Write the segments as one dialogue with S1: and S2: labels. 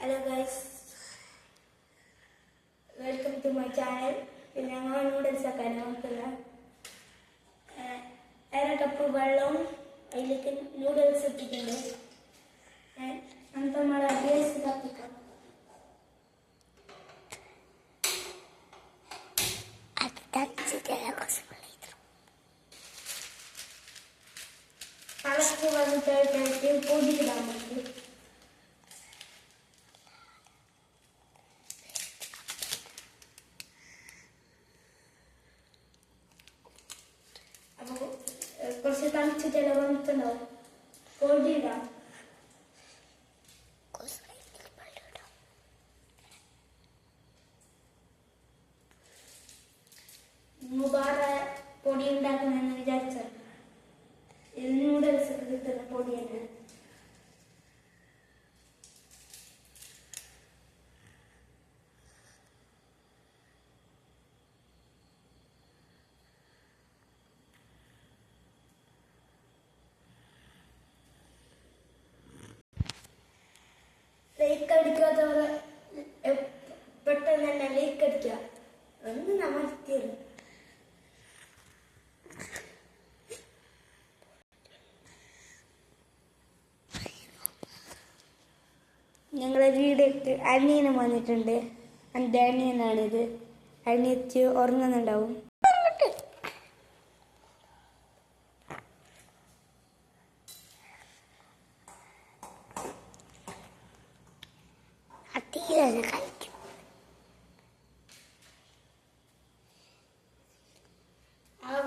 S1: Hello guys, welcome to my channel. ഞങ്ങൾ noodles ആക്കാൻ നോക്കുക. അര കപ്പ് വെള്ളം അതിലേക്ക് നൂഡിൽസ് ഇട്ടിട്ടുണ്ട്. എന്നിട്ട് നമ്മൾ ഗ്യാസ് കത്തിക്കാം. തിളച്ച് വന്നിട്ടായിട്ട് പൊടിയിടാൻ പറ്റും. അപ്പോൾ കുറച്ച് തളിച്ചിട്ടല്ല വന്നിട്ടുണ്ടാവും. പൊടിയിടാം. വേറെ പൊടി ഉണ്ടാക്കണമെന്ന് വിചാരിച്ചാൽ ഇത് നൂഡിൽസ് കിട്ടുന്ന പൊടി തന്നെ. ലൈക്ക് അടിക്കാത്തവർ പെട്ടെന്ന് തന്നെ ലൈക്ക് അടിക്കുക. ഒന്ന് നമ്മൾ തീരും. ഞങ്ങളുടെ വീടൊക്കെ അനിയനും വന്നിട്ടുണ്ട്. എൻ്റെ അനിയനാണിത്. അനിയച്ച് ഉറങ്ങുന്നുണ്ടാവും. ആ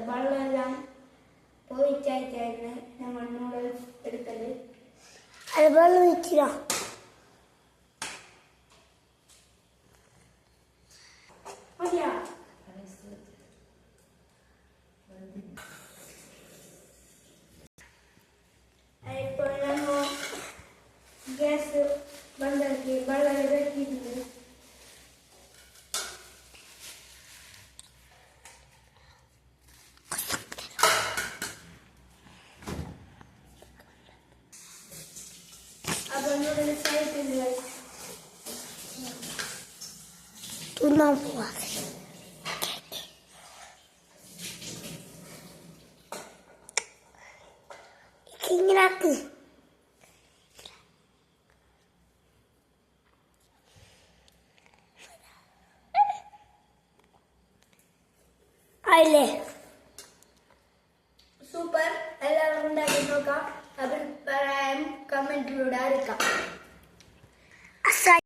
S1: വെള്ളമെല്ലാം പോയിട്ടായിട്ടായിരുന്നു നമ്മൾ നൂഡിൽസ് എടുക്കല്. അത് വെള്ളം വെച്ചില്ല. ഇപ്പോൾ നമ്മൾ ഗ്യാസ് ബന്ധാക്കി വെള്ളം ഇറക്കിയിട്ടുണ്ട്. അപ്പോൾ നൂഡിൽസ് ആയിട്ടുണ്ട്. തിന്നാൻ പോവാ. ഇങ്ങനാക്ക്. ആയില്ലേ? സൂപ്പർ. എല്ലാവരും ഉണ്ടാക്കി നോക്കാം. അഭിപ്രായം കമന്റിലൂടെ അറിയിക്കാം.